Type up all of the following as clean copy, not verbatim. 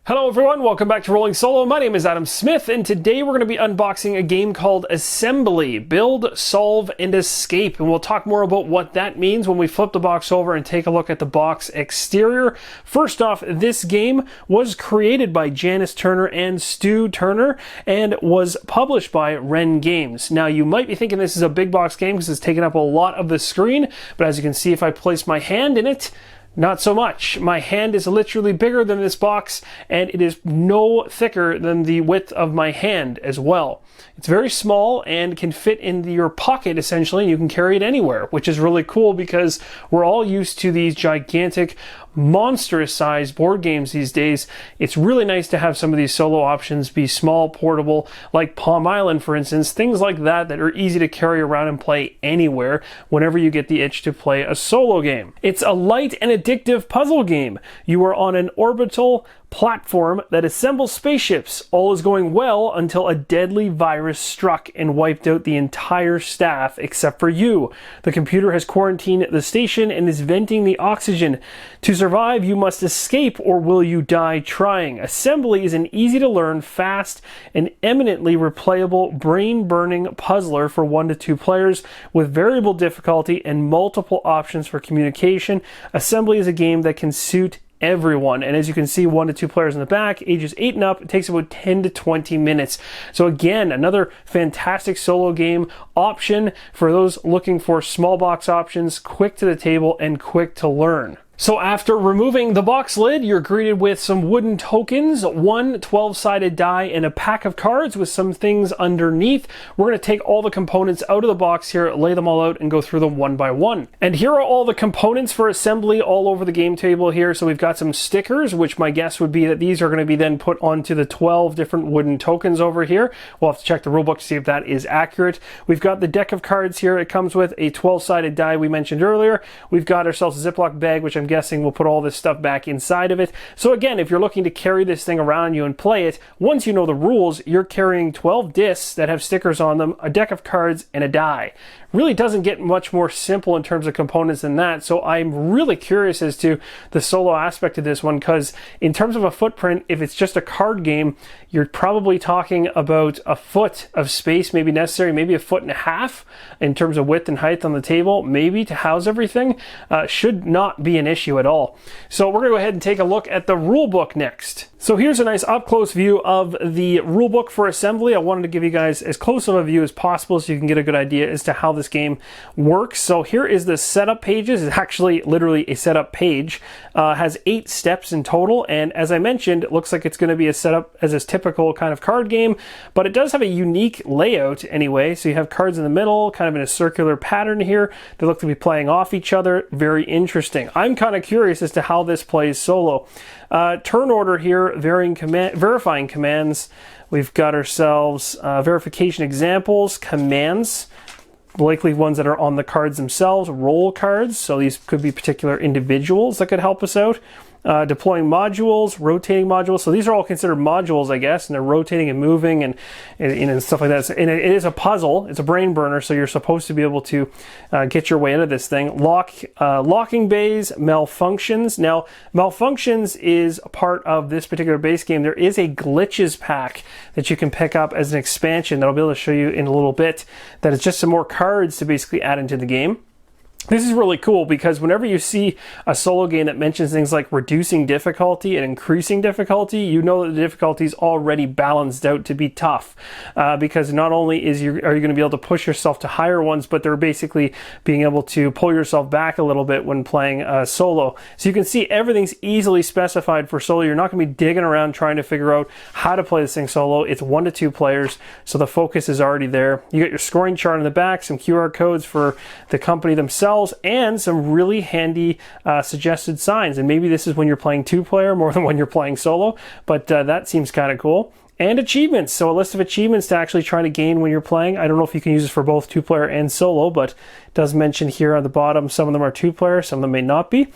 Hello everyone, welcome back to Rolling Solo. My name is Adam Smith, and today we're going to be unboxing a game called Assembly, Build, Solve, and Escape. And we'll talk more about what that means when we flip the box over and take a look at the box exterior. First off, this game was created by Janice Turner and Stu Turner and was published by Wren Games. Now you might be thinking this is a big box game because it's taking up a lot of the screen, but as you can see if I place my hand in it, not so much. My hand is literally bigger than this box, and it is no thicker than the width of my hand as well. It's very small and can fit in your pocket essentially, and you can carry it anywhere, which is really cool because we're all used to these gigantic, monstrous sized board games these days. It's really nice to have some of these solo options be small, portable, like Palm Island for instance, things like that are easy to carry around and play anywhere whenever you get the itch to play a solo game. It's a light and addictive puzzle game. You are on an orbital platform that assembles spaceships. All is going well until a deadly virus struck and wiped out the entire staff except for you. The computer has quarantined the station and is venting the oxygen. To survive, you must escape or will you die trying. Assembly is an easy to learn, fast, and eminently replayable brain-burning puzzler for 1 to 2 players with variable difficulty and multiple options for communication. Assembly is a game that can suit everyone, and as you can see, 1 to 2 players in the back, ages 8 and up. It takes about 10 to 20 minutes. So again, another fantastic solo game option for those looking for small box options, quick to the table and quick to learn. So after removing the box lid, you're greeted with some wooden tokens, 1 12-sided die, and a pack of cards with some things underneath. We're going to take all the components out of the box here, lay them all out, and go through them one by one. And here are all the components for assembly all over the game table here. So we've got some stickers, which my guess would be that these are going to be then put onto the 12 different wooden tokens over here. We'll have to check the rulebook to see if that is accurate. We've got the deck of cards here. It comes with a 12-sided die we mentioned earlier. We've got ourselves a Ziploc bag, which I'm guessing we'll put all this stuff back inside of it. So again, if you're looking to carry this thing around you and play it, once you know the rules, you're carrying 12 discs that have stickers on them, a deck of cards, and a die. Really doesn't get much more simple in terms of components than that. So I'm really curious as to the solo aspect of this one, because in terms of a footprint, if it's just a card game, you're probably talking about a foot of space maybe necessary, maybe a foot and a half in terms of width and height on the table, maybe to house everything. Should not be an issue at all. So we're gonna go ahead and take a look at the rule book next. So here's a nice up-close view of the rulebook for Assembly. I wanted to give you guys as close of a view as possible so you can get a good idea as to how this game works. So here is the setup pages. It's actually literally a setup page. Has 8 steps in total, and as I mentioned, it looks like it's going to be a setup as a typical kind of card game, but it does have a unique layout anyway. So you have cards in the middle, kind of in a circular pattern here. They look to be playing off each other. Very interesting. I'm kind of curious as to how this plays solo. Turn order here, verifying commands. We've got ourselves verification examples, commands, likely ones that are on the cards themselves, roll cards, so these could be particular individuals that could help us out. Deploying modules, rotating modules. So these are all considered modules, I guess, and they're rotating and moving and stuff like that. And it is a puzzle. It's a brain burner, so you're supposed to be able to get your way into this thing. Locking bays, malfunctions. Now, malfunctions is a part of this particular base game. There is a glitches pack that you can pick up as an expansion that I'll be able to show you in a little bit. That is just some more cards to basically add into the game. This is really cool because whenever you see a solo game that mentions things like reducing difficulty and increasing difficulty, you know that the difficulty is already balanced out to be tough. Because not only are you going to be able to push yourself to higher ones, but they're basically being able to pull yourself back a little bit when playing solo. So you can see everything's easily specified for solo. You're not going to be digging around trying to figure out how to play this thing solo. It's 1 to 2 players, so the focus is already there. You got your scoring chart in the back, some QR codes for the company themselves, and some really handy suggested signs. And maybe this is when you're playing 2-player more than when you're playing solo, but that seems kind of cool. And achievements, so a list of achievements to actually try to gain when you're playing. I don't know if you can use this for both 2-player and solo, but it does mention here on the bottom some of them are 2-player, some of them may not be.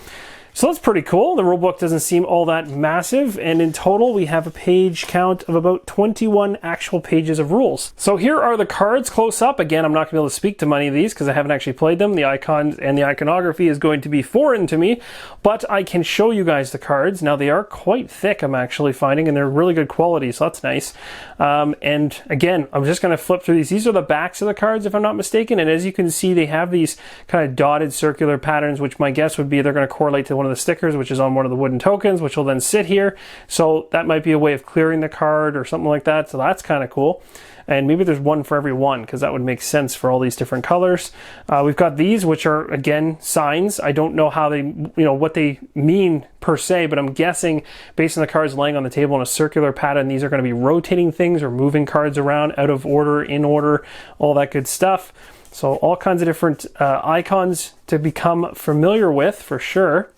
So that's pretty cool. The rulebook doesn't seem all that massive, and in total we have a page count of about 21 actual pages of rules. So here are the cards close up. Again, I'm not going to be able to speak to many of these because I haven't actually played them. The icons and the iconography is going to be foreign to me, but I can show you guys the cards. Now they are quite thick, I'm actually finding, and they're really good quality, so that's nice. And again, I'm just going to flip through these. These are the backs of the cards, if I'm not mistaken, and as you can see, they have these kind of dotted circular patterns, which my guess would be they're going to correlate to one of the stickers, which is on one of the wooden tokens, which will then sit here. So that might be a way of clearing the card or something like that. So that's kind of cool. And maybe there's one for every one, because that would make sense for all these different colors. We've got these, which are, again, signs. I don't know how they, what they mean per se, but I'm guessing based on the cards laying on the table in a circular pattern, these are going to be rotating things or moving cards around out of order, in order, all that good stuff. So all kinds of different icons to become familiar with, for sure.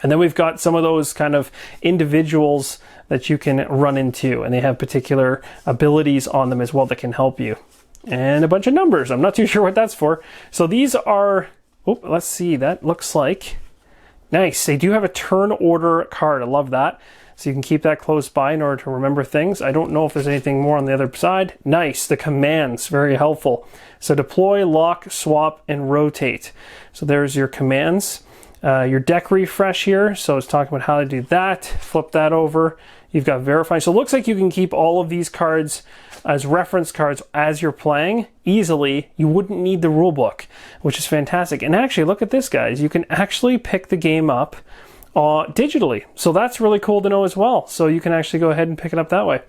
And then we've got some of those kind of individuals that you can run into, and they have particular abilities on them as well that can help you. And a bunch of numbers. I'm not too sure what that's for. So these are, oh, let's see, that looks like, nice. They do have a turn order card. I love that. So you can keep that close by in order to remember things. I don't know if there's anything more on the other side. Nice, the commands, very helpful. So deploy, lock, swap, and rotate. So there's your commands. Your deck refresh here, so it's talking about how to do that. Flip that over. You've got verify. So it looks like you can keep all of these cards as reference cards as you're playing easily. You wouldn't need the rule book, which is fantastic. And actually, look at this, guys. You can actually pick the game up digitally. So that's really cool to know as well. So you can actually go ahead and pick it up that way.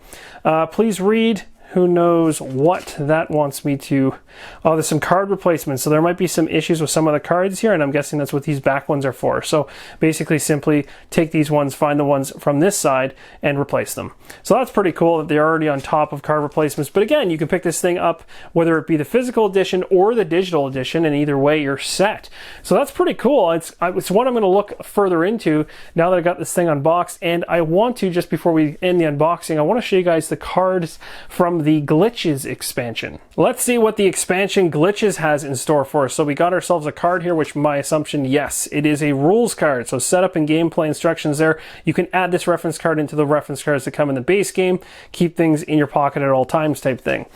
Please read. Who knows what that wants me to... Oh, there's some card replacements. So there might be some issues with some of the cards here, and I'm guessing that's what these back ones are for. So basically simply take these ones, find the ones from this side, and replace them. So that's pretty cool that they're already on top of card replacements. But again, you can pick this thing up, whether it be the physical edition or the digital edition, and either way, you're set. So that's pretty cool. It's what I'm going to look further into now that I got this thing unboxed. And I want to, just before we end the unboxing, I want to show you guys the cards from the Glitches expansion. Let's see what the expansion Glitches has in store for us. So we got ourselves a card here, which my assumption, yes, it is a rules card. So setup and gameplay instructions there. You can add this reference card into the reference cards that come in the base game. Keep things in your pocket at all times type thing.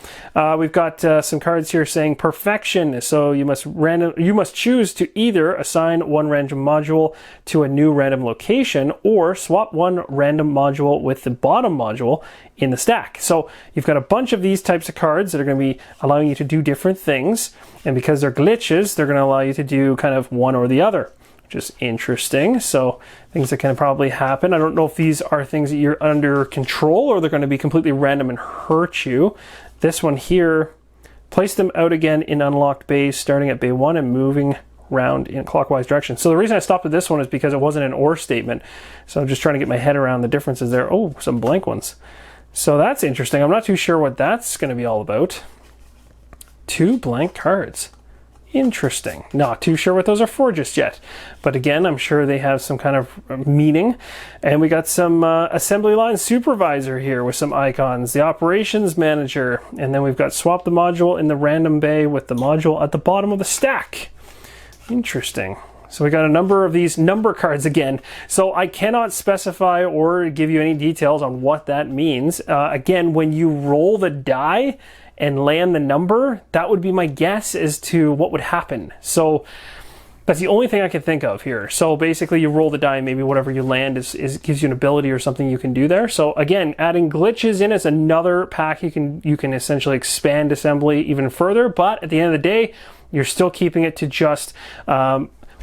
We've got some cards here saying perfection. So you must choose to either assign one random module to a new random location or swap one random module with the bottom module in the stack. So you've got a bunch of these types of cards that are going to be allowing you to do different things, and because they're glitches, they're going to allow you to do kind of one or the other, which is interesting. So things that can probably happen. I don't know if these are things that you're under control or they're going to be completely random and hurt you. This one here, place them out again in unlocked bays starting at bay 1 and moving round in clockwise direction. So the reason I stopped at this one is because it wasn't an or statement. So I'm just trying to get my head around the differences there. Oh, some blank ones. So that's interesting. I'm not too sure what that's going to be all about. 2 blank cards. Interesting. Not too sure what those are for just yet. But again, I'm sure they have some kind of meaning. And we got some assembly line supervisor here with some icons. The operations manager. And then we've got swap the module in the random bay with the module at the bottom of the stack. Interesting. So we got a number of these number cards again. So I cannot specify or give you any details on what that means. Again, when you roll the die and land the number, that would be my guess as to what would happen. So that's the only thing I can think of here. So basically you roll the die and maybe whatever you land gives you an ability or something you can do there. So again, adding glitches in is another pack you can essentially expand assembly even further. But at the end of the day, you're still keeping it to just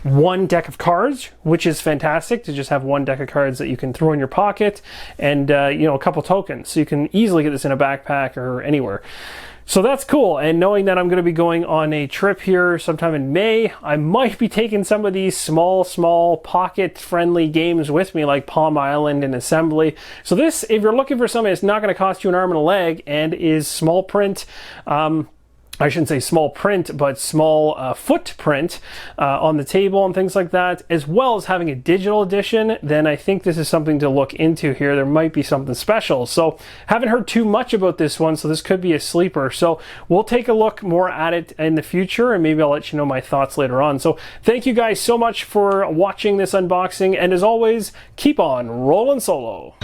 one deck of cards, which is fantastic to just have one deck of cards that you can throw in your pocket, and a couple tokens, so you can easily get this in a backpack or anywhere. So that's cool. And knowing that I'm going to be going on a trip here sometime in May, I might be taking some of these small pocket friendly games with me, like Palm Island and Assembly. So this, if you're looking for something that's not going to cost you an arm and a leg and is small print, I shouldn't say small print, but small footprint on the table and things like that, as well as having a digital edition, then I think this is something to look into here. There might be something special. So haven't heard too much about this one, so this could be a sleeper. So we'll take a look more at it in the future, and maybe I'll let you know my thoughts later on. So thank you guys so much for watching this unboxing, and as always, keep on rolling solo.